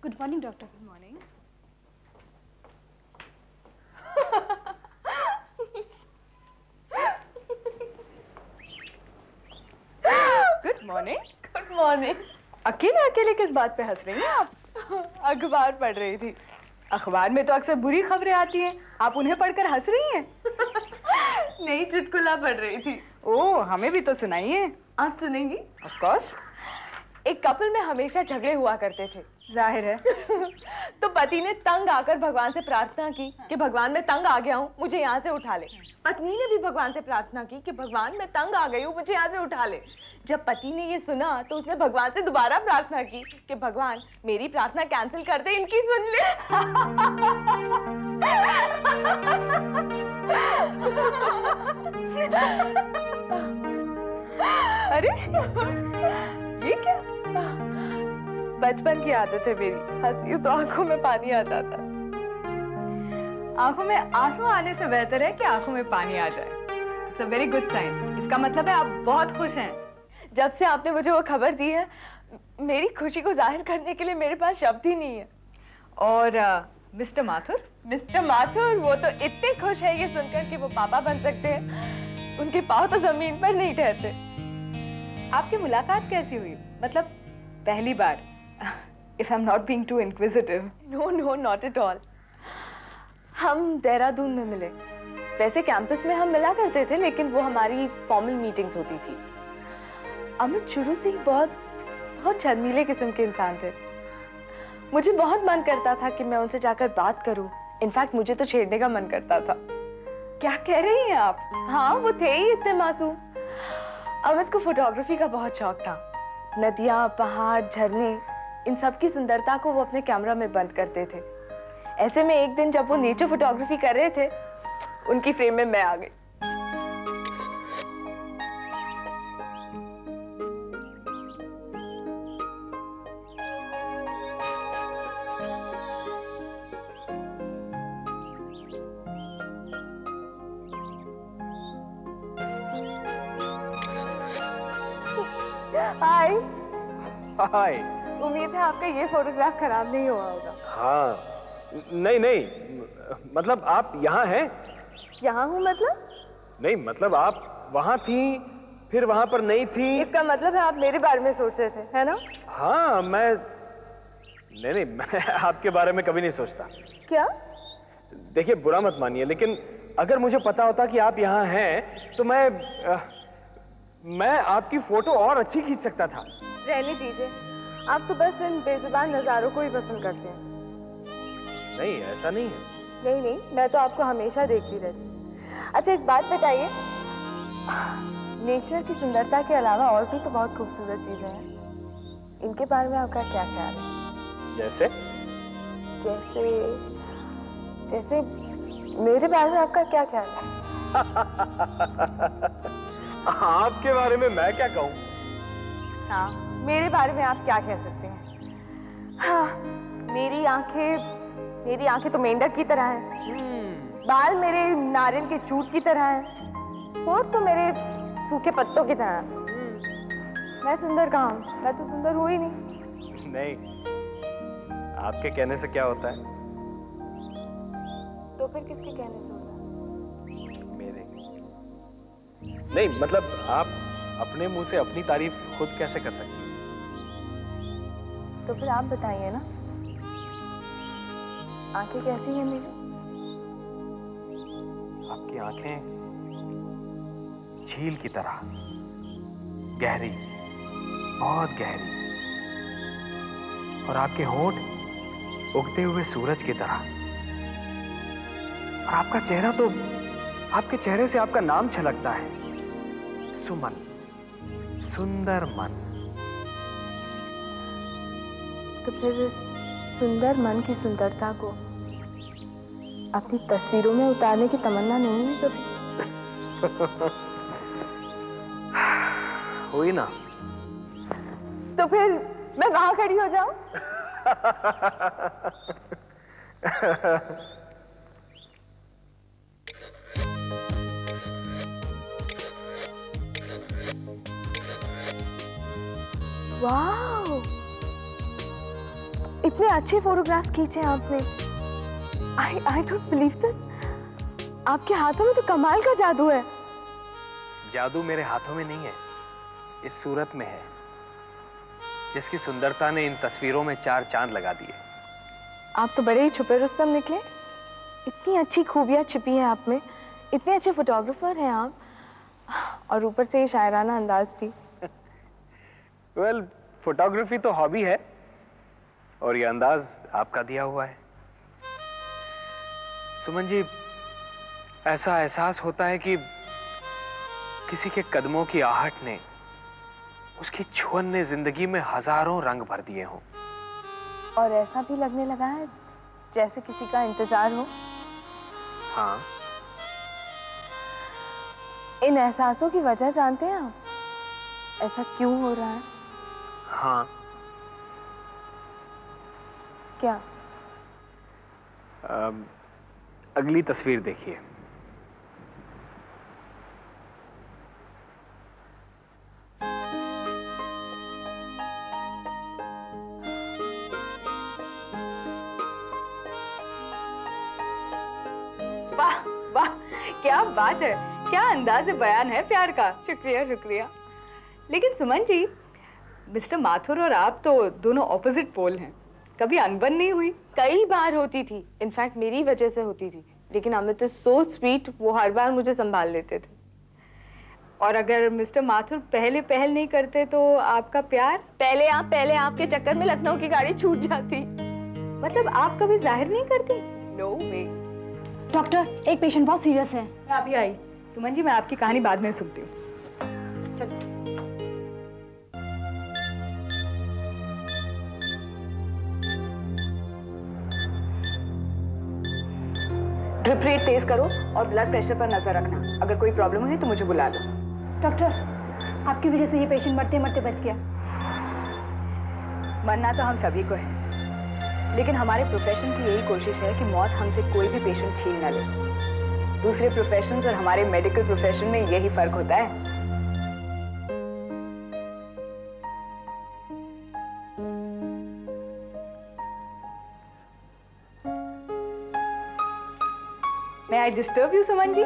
Good morning doctor. Good morning. Good morning. Good morning. अकेले अकेले किस बात पे हंस रही हैं आप? अखबार पढ़ रही थी। अखबार में तो अक्सर बुरी खबरें आती हैं, आप उन्हें पढ़कर हंस रही हैं? नहीं, चुटकुला पढ़ रही थी। ओह, हमें भी तो सुनाइए। आप सुनेंगी? Of course. एक कपल में हमेशा झगड़े हुआ करते थे। जाहिर है। तो पति ने तंग आकर भगवान से प्रार्थना की कि भगवान मैं तंग आ गया हूँ, मुझे यहाँ से उठा ले। पत्नी ने भी भगवान से प्रार्थना की कि भगवान मैं तंग आ गई हूँ, मुझे यहाँ से उठा ले। जब पति ने ये सुना तो उसने भगवान से दोबारा प्रार्थना की कि भगवान मेरी प्रार्थना कैंसिल कर दे, इनकी सुन ले। अरे ये क्या? बचपन की आदत है मेरी, हंसी तो आंखों में पानी आ जाता है। आंखों में आंसू आने से बेहतर है कि आंखों में पानी आ जाए। It's a very good sign. इसका मतलब है आप बहुत खुश हैं। जब से आपने मुझे वो खबर दी है, मेरी खुशी को जाहिर करने के लिए मेरे पास शब्द ही नहीं है। और मिस्टर माथुर? मिस्टर माथुर वो तो इतने खुश है ये सुनकर कि वो पापा बन सकते हैं। उनके पाँव तो जमीन पर नहीं ठहरते। आपकी मुलाकात कैसी हुई? मतलब पहली बार? If I'm not being too inquisitive. No, no, not at all. हम देहरादून में मिले। वैसे कैंपस में हम मिला करते थे, लेकिन वो हमारी फॉर्मल मीटिंग्स होती थी। अमित शुरू से ही बहुत शर्मीले किस्म के इंसान थे। मुझे बहुत मन करता था कि मैं उनसे जाकर बात करूं। इनफैक्ट मुझे तो छेड़ने का मन करता था। क्या कह रही हैं आप? हाँ, वो थे ही इतने मासूम। अमित को फोटोग्राफी का बहुत शौक था। नदियाँ, पहाड़, झरने, इन सब की सुंदरता को वो अपने कैमरा में बंद करते थे। ऐसे में एक दिन जब वो नेचर फोटोग्राफी कर रहे थे, उनकी फ्रेम में मैं आ गई। हाय। हाय। उम्मीद है आपका ये फोटोग्राफ खराब नहीं हुआ होगा। हाँ, नहीं, मतलब आप यहाँ हैं? यहाँ हूँ मतलब? नहीं, मतलब आप वहाँ थी, फिर वहाँ पर नहीं थी। इसका मतलब है आप मेरे बारे में सोच रहे थे, है ना? हाँ, नहीं, मैं आपके बारे में कभी नहीं सोचता। क्या? देखिए, बुरा मत मानिए, लेकिन अगर मुझे पता होता कि आप यहाँ हैं, तो मैं आपकी फोटो और अच्छी खींच सकता था। रहने दीजिए, आप तो बस इन बेजुबान नजारों को ही पसंद करते हैं। नहीं, ऐसा नहीं है। नहीं, मैं तो आपको हमेशा देखती रहती। अच्छा, एक बात बताइए, नेचर की सुंदरता के अलावा और भी तो बहुत खूबसूरत चीजें हैं। इनके बारे में आपका क्या ख्याल है? जैसे मेरे बारे में आपका क्या ख्याल है? आपके बारे में मैं क्या कहूँ? हाँ, मेरे बारे में आप क्या कह सकते हैं? हाँ, मेरी आंखें तो मेंढक की तरह हैं। बाल मेरे नारियल के चूट की तरह हैं। होठ तो मेरे सूखे पत्तों की तरह हैं। मैं सुंदर कहाँ हूँ? मैं तो सुंदर हूँ ही नहीं। नहीं, आपके कहने से क्या होता है? तो फिर किसके कहने से होता है? मेरे। नहीं, मतलब आप अपने मुंह से अपनी तारीफ खुद कैसे कर सकती हैं? तो फिर आप बताइए ना, आंखें कैसी हैं मेरी? आपकी आंखें झील की तरह गहरी, बहुत गहरी, और आपके होंठ उगते हुए सूरज की तरह। और आपका चेहरा तो, आपके चेहरे से आपका नाम छलकता है, सुमन, सुंदर मन। तो फिर सुंदर मन की सुंदरता को अपनी तस्वीरों में उतारने की तमन्ना नहीं हुई कभी? हुई ना। तो फिर मैं वहां खड़ी हो जाऊं? वाह, इतने अच्छे फोटोग्राफ्स खींचे आपने। I don't believe this। आपके हाथों में तो कमाल का जादू है। जादू मेरे हाथों में नहीं है, इस सूरत में है, जिसकी सुंदरता ने इन तस्वीरों में 4 चांद लगा दिए। आप तो बड़े ही छुपे रुस्तम निकले। इतनी अच्छी खूबियां छिपी हैं आप में, इतने अच्छे फोटोग्राफर हैं आप, और ऊपर से ये शायराना अंदाज भी। वेल, फोटोग्राफी तो हॉबी है और ये अंदाज आपका दिया हुआ है। सुमन जी, ऐसा एहसास होता है कि किसी के कदमों की आहट ने, उसकी छुअन ने जिंदगी में हजारों रंग भर दिए हों। और ऐसा भी लगने लगा है जैसे किसी का इंतजार हो। हाँ। इन एहसासों की वजह जानते हैं आप? ऐसा क्यों हो रहा है? हाँ। क्या? अगली तस्वीर देखिए। वाह वाह, क्या बात है, क्या अंदाज़ बयान है प्यार का। शुक्रिया शुक्रिया। लेकिन सुमन जी, मिस्टर माथुर और आप तो दोनों ऑपोजिट पोल हैं, कभी अनबन नहीं हुई? कई बार होती थी, इनफैक्ट मेरी वजह से होती थी, लेकिन अमित इज सो स्वीट, वो हर बार मुझे संभाल लेते थे। और अगर मिस्टर माथुर पहले पहल नहीं करते तो आपका प्यार? पहले आप के चक्कर में लखनऊ की गाड़ी छूट जाती। मतलब आप कभी जाहिर नहीं करती? नो वे। डॉक्टर, एक पेशेंट बहुत सीरियस है। मैं अभी आई। सुमन जी, मैं आपकी कहानी बाद में सुनती हूँ। चलो। ड्रिप रेट तेज करो और ब्लड प्रेशर पर नजर रखना। अगर कोई प्रॉब्लम हुई तो मुझे बुला लो। डॉक्टर, आपकी वजह से ये पेशेंट मरते मरते बच गया। मरना तो हम सभी को है, लेकिन हमारे प्रोफेशन की यही कोशिश है कि मौत हमसे कोई भी पेशेंट छीन न ले। दूसरे प्रोफेशंस और हमारे मेडिकल प्रोफेशन में यही फर्क होता है। मैं I disturb you Suman ji?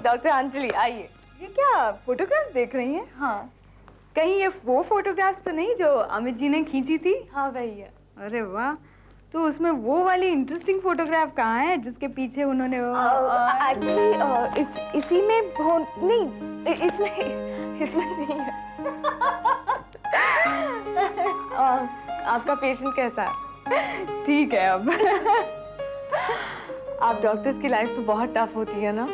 Doctor Anjali, आइए। ये क्या फोटोग्राफ देख रही हैं? हाँ। कहीं ये वो फोटोग्राफ्स तो नहीं जो अमित जी ने खींची थी? हाँ वही है। अरे वाह, तो उसमें वो वाली इंटरेस्टिंग फोटोग्राफ कहाँ है जिसके पीछे उन्होंने एक्चुअली इसी में नहीं, इसमें नहीं है। आपका पेशेंट कैसा है? ठीक है अब। आप डॉक्टर्स की लाइफ तो बहुत टफ होती है ना,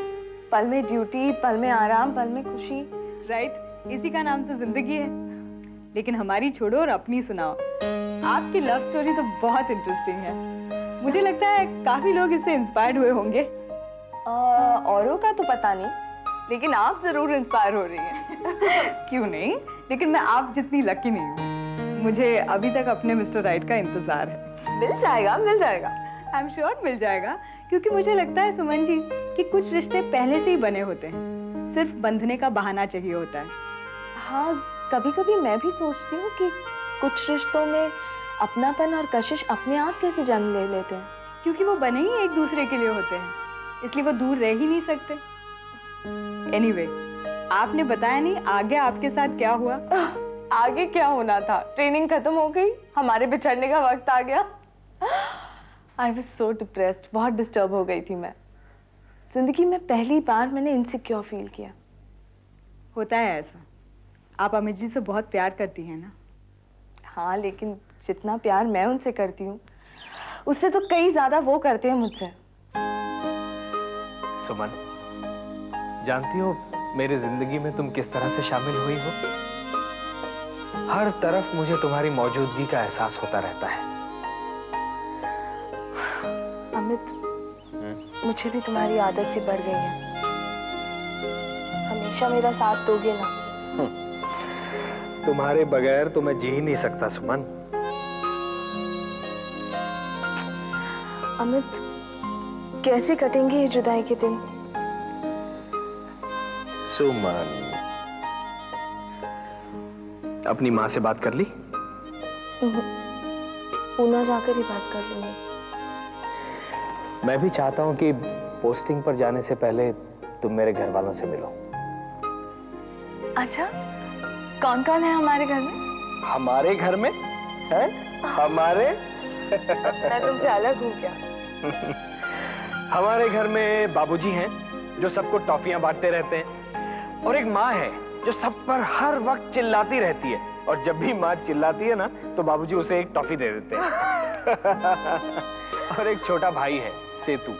पल में ड्यूटी, पल में आराम, पल में खुशी। राइट, इसी का नाम तो जिंदगी है। लेकिन हमारी छोड़ो और अपनी सुनाओ। आपकी लव स्टोरी तो बहुत इंटरेस्टिंग है। मुझे लगता है काफी लोग इससे इंस्पायर्ड हुए होंगे। औरों का तो पता नहीं, लेकिन आप जरूर इंस्पायर हो रही हैं। क्यों नहीं, लेकिन मैं आप जितनी लकी नहीं हूँ। मुझे अभी तक अपने मिस्टर राइट का इंतजार है। मिल जाएगा, मिल जाएगा। आई एम श्योर मिल जाएगा, क्योंकि मुझे लगता है सुमन जी कि कुछ रिश्ते पहले से ही बने होते हैं, सिर्फ बंधने का बहाना चाहिए होता है। हाँ, कभी कभी मैं भी सोचती हूँ कि कुछ रिश्तों में अपनापन और कशिश अपने आप कैसे जन्म ले लेते हैं, क्योंकि वो बने ही एक दूसरे के लिए होते हैं, इसलिए वो दूर रह ही नहीं सकते। एनीवे, आपने बताया नहीं आगे आपके साथ क्या हुआ? आगे क्या होना था, ट्रेनिंग खत्म हो गई, हमारे बिछड़ने का वक्त आ गया। आई वॉज सो डिप्रेस्ड, बहुत डिस्टर्ब हो गई थी मैं। जिंदगी में पहली बार मैंने इनसिक्योर फील किया। होता है ऐसा। आप अमित जी से बहुत प्यार करती हैं ना? हाँ, लेकिन जितना प्यार मैं उनसे करती हूँ उससे तो कई ज्यादा वो करते हैं मुझसे। सुमन, जानती हो मेरी जिंदगी में तुम किस तरह से शामिल हुई हो? हर तरफ मुझे तुम्हारी मौजूदगी का एहसास होता रहता है। अमित, मुझे भी तुम्हारी आदत सी पड़ गई है। हमेशा मेरा साथ दोगे ना? तुम्हारे बगैर तो मैं जी ही नहीं सकता सुमन। अमित, कैसे कटेंगे ये जुदाई के दिन? सुमन, अपनी माँ से बात कर ली? पूना जाकर ही बात कर लूंगी। मैं भी चाहता हूँ कि पोस्टिंग पर जाने से पहले तुम मेरे घर वालों से मिलो। अच्छा, कौन कौन है हमारे घर में? हमारे घर में है? हमारे मैं तुमसे अलग हूँ क्या? हमारे घर में बाबूजी हैं जो सबको टॉफियां बांटते रहते हैं, और एक माँ है जो सब पर हर वक्त चिल्लाती रहती है, और जब भी माँ चिल्लाती है ना तो बाबूजी उसे एक टॉफी दे देते हैं। और एक छोटा भाई है, सेतु।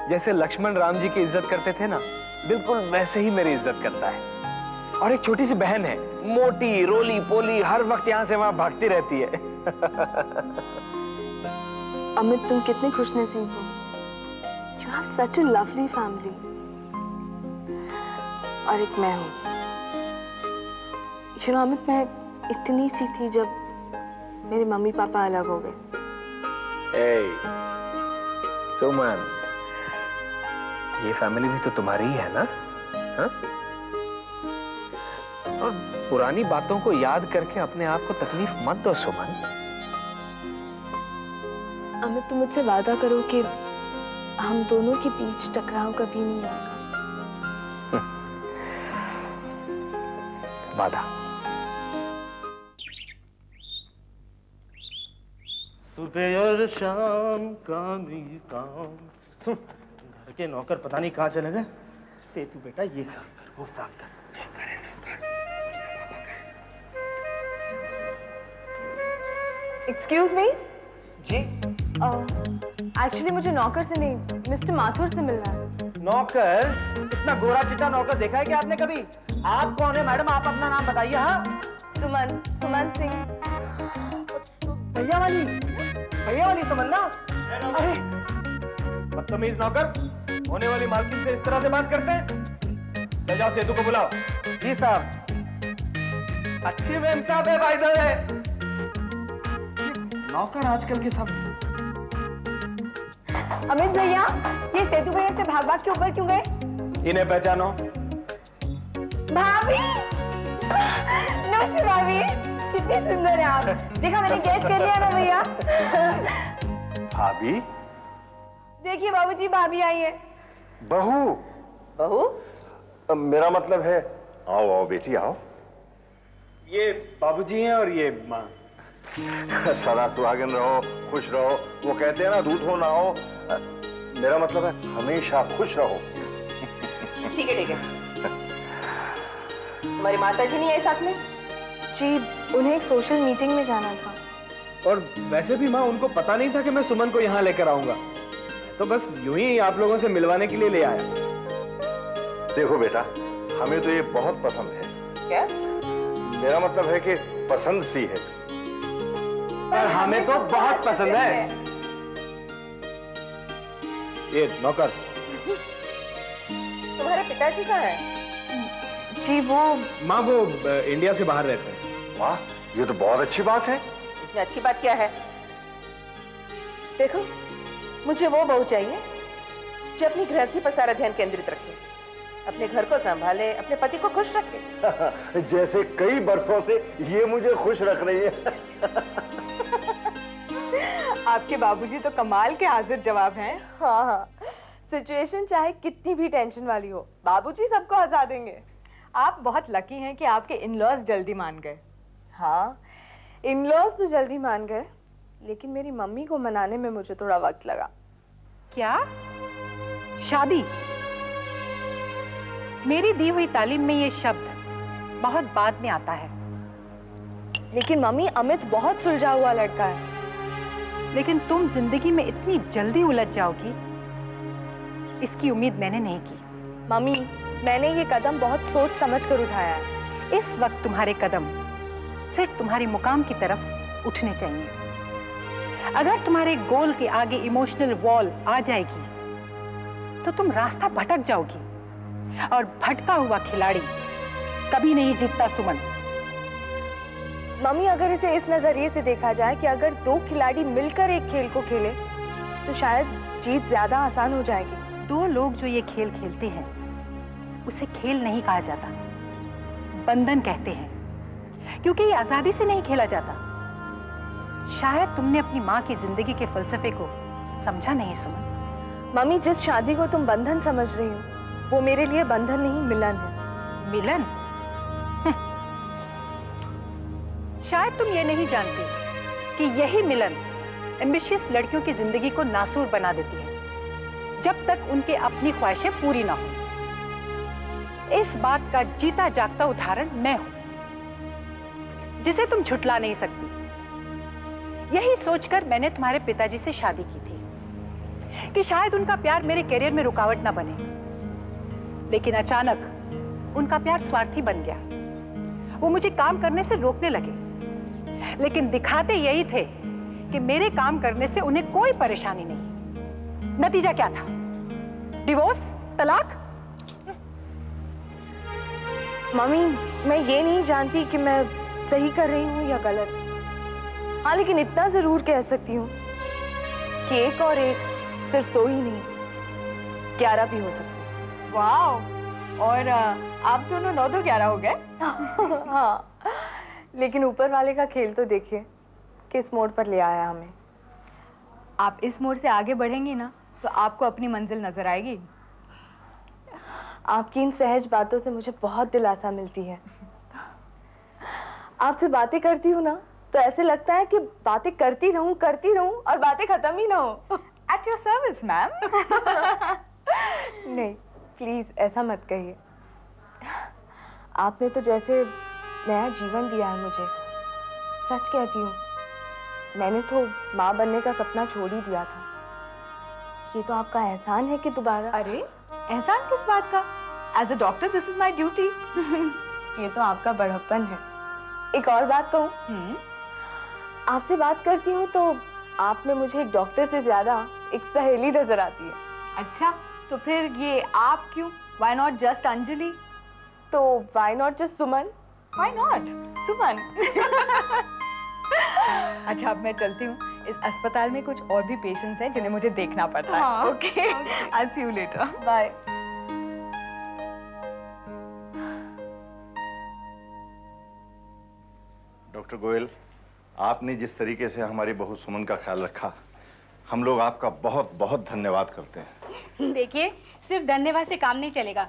जैसे लक्ष्मण राम जी की इज्जत करते थे ना, बिल्कुल वैसे ही मेरी इज्जत करता है। और एक छोटी सी बहन है, मोटी रोली पोली, हर वक्त यहाँ से वहां भागती रहती है। अमित, तुम कितने खुशनसीब हो। You have such a lovely family. और एक मैं हूँ। You know, अमित, मैं इतनी सी थी जब मेरे मम्मी पापा अलग हो गए। Hey, सुमन, ये फैमिली भी तो तुम्हारी ही है ना? हाँ? और पुरानी बातों को याद करके अपने आप को तकलीफ मत दो सुमन। अमित, तुम मुझसे वादा करो कि हम दोनों के बीच टकराव कभी नहीं आएगा। वादा। सुबह और शाम काम ही काम। घर के नौकर पता नहीं कहाँ चले गए। सेतु बेटा, ये साफ कर, वो साफ कर। Excuse me. जी? एक्चुअली मुझे नौकर से नहीं, मिस्टर माथुर से मिलना है। नौकर? इतना गोरा चिट्टा नौकर देखा है क्या आपने कभी? आप कौन है मैडम? आप अपना नाम बताइए। हाँ, सुमन, सुमन सिंह। भैया वाली सुमन ना? अरे बदतमीज नौकर, होने वाली मालकिन से इस तरह से बात करते हैं? ले जाओ, सेतु को बुलाओ। जी साहब। अच्छी मैम साहब है भाई साहब। नौकर आजकल के सब। अमित भैया, ये सेतु भैया से भाग भाग के ऊपर क्यों गए? इन्हें पहचानो। भाभी, नमस्ते भाभी, कितनी सुंदर है आप। देखा, मैंने गैस कर लिया ना भैया। भाभी? देखिए बाबूजी, भाभी आई है। बहू? बहू? मेरा मतलब है, आओ आओ बेटी आओ। ये बाबूजी हैं और ये माँ। सदा सुहागन रहो, खुश रहो। वो कहते हैं ना, दूध हो ना हो। मेरा मतलब है हमेशा खुश रहो। ठीक है, ठीक है। तुम्हारी माता जी नहीं आई साथ में? जी, उन्हें एक सोशल मीटिंग में जाना था। और वैसे भी माँ, उनको पता नहीं था कि मैं सुमन को यहाँ लेकर आऊंगा, तो बस यूं ही आप लोगों से मिलवाने के लिए ले आया। देखो बेटा, हमें तो ये बहुत पसंद है। क्या? मेरा मतलब है कि पसंद सी है। पर हमें तो बहुत पसंद है। ये नौकर। तुम्हारे पिताजी कहाँ हैं? जी, वो माँ, वो इंडिया से बाहर रहते हैं। वाह, ये तो बहुत अच्छी बात है। इसमें अच्छी बात क्या है? देखो, मुझे वो बहू चाहिए जो अपनी गृहस्थी पर सारा ध्यान केंद्रित रखे, अपने घर को संभाले, अपने पति को खुश रखे। जैसे कई बरसों से ये मुझे खुश रख रही है। आपके बाबूजी तो कमाल के हाजिर जवाब हैं। हाँ हाँ, सिचुएशन चाहे कितनी भी टेंशन वाली हो, बाबूजी सबको हंसा देंगे। आप बहुत लकी हैं कि आपके इन-लॉज जल्दी मान गए। हाँ, इन-लॉज तो जल्दी मान गए, लेकिन मेरी मम्मी को मनाने में मुझे थोड़ा वक्त लगा। क्या? शादी? मेरी दी हुई तालीम में ये शब्द बहुत बाद में आता है। लेकिन मम्मी, अमित बहुत सुलझा हुआ लड़का है। लेकिन तुम जिंदगी में इतनी जल्दी उलझ जाओगी, इसकी उम्मीद मैंने नहीं की। मम्मी, मैंने ये कदम बहुत सोच समझ कर उठाया है। इस वक्त तुम्हारे कदम सिर्फ तुम्हारी मुकाम की तरफ उठने चाहिए। अगर तुम्हारे गोल के आगे इमोशनल वॉल आ जाएगी तो तुम रास्ता भटक जाओगी, और भटका हुआ खिलाड़ी कभी नहीं जीतता सुमन। मम्मी, अगर इसे इस नजरिए से देखा जाए कि अगर दो खिलाड़ी मिलकर एक खेल को खेले तो शायद जीत ज्यादा आसान हो जाएगी। दो लोग जो ये खेल खेलते हैं उसे खेल नहीं कहा जाता, बंधन कहते हैं, क्योंकि ये आजादी से नहीं खेला जाता। शायद तुमने अपनी माँ की जिंदगी के फलसफे को समझा नहीं सुमन। मम्मी, जिस शादी को तुम बंधन समझ रही हो वो मेरे लिए बंधन नहीं, मिलन है। मिलन? शायद तुम ये नहीं जानती कि यही मिलन एम्बिशियस लड़कियों की जिंदगी को नासूर बना देती है जब तक उनके अपनी ख्वाहिशें पूरी ना हो। इस बात का जीता जागता उदाहरण मैं हूं, जिसे तुम झुठला नहीं सकती। यही सोचकर मैंने तुम्हारे पिताजी से शादी की थी कि शायद उनका प्यार मेरे करियर में रुकावट ना बने, लेकिन अचानक उनका प्यार स्वार्थी बन गया। वो मुझे काम करने से रोकने लगे, लेकिन दिखाते यही थे कि मेरे काम करने से उन्हें कोई परेशानी नहीं। नतीजा क्या था? डिवोर्स, तलाक। मम्मी, मैं ये नहीं जानती कि मैं सही कर रही हूँ या गलत। हाँ, लेकिन इतना जरूर कह सकती हूँ कि 1 और 1 सिर्फ 2 ही नहीं, 11 भी हो सकते। वाह! और आप दोनों 9 तो 11 हो गए। हाँ, लेकिन ऊपर वाले का खेल तो देखिए, किस मोड़ पर ले आया हमें। आप इस मोड़ से आगे बढ़ेंगी ना तो आपको अपनी मंजिल नजर आएगी। आपकी इन सहज बातों से मुझे बहुत दिलासा मिलती है। आपसे बातें करती हूँ ना तो ऐसे लगता है कि बातें करती रहूं और बातें खत्म ही ना हो। At your service ma'am. नहीं, प्लीज ऐसा मत कहिए। आपने तो जैसे नया जीवन दिया है मुझे। सच कहती हूँ, मैंने तो माँ बनने का सपना छोड़ ही दिया था। ये तो आपका एहसान है कि दोबारा। अरे, एहसान किस बात का? As a doctor this is my duty. ये तो आपका बड़प्पन है। एक और बात कहूँ, आपसे बात करती हूँ तो आप में मुझे एक डॉक्टर से ज्यादा एक सहेली नजर आती है। अच्छा, तो फिर ये आप क्यों? Why not just Anjali? तो why not just Suman? Why not सुमन? अच्छा, अब मैं चलती हूँ। इस अस्पताल में कुछ और भी पेशेंट्स हैं जिन्हें मुझे देखना पड़ता है। Okay, I'll see you later. Bye. Doctor Goyal, आपने जिस तरीके से हमारी बहू सुमन का ख्याल रखा, हम लोग आपका बहुत बहुत धन्यवाद करते हैं। देखिए, सिर्फ धन्यवाद से काम नहीं चलेगा,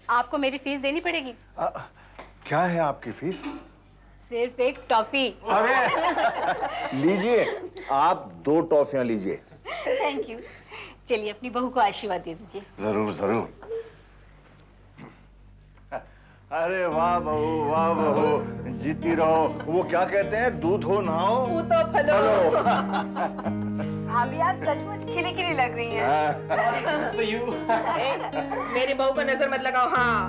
आपको मेरी फीस देनी पड़ेगी। क्या है आपकी फीस? सिर्फ एक टॉफी। अरे लीजिए, आप 2 टॉफियां लीजिए। Thank you. चलिए अपनी बहू को आशीर्वाद दे दीजिए। जरूर जरूर। अरे वाह बहू, वाह बहू, जीती रहो। वो क्या कहते हैं, दूध हो नहाओ तो फलो। आप भी आज सचमुच खिली खिली लग रही हैं। मेरे बहू को नजर मत लगाओ। हाँ।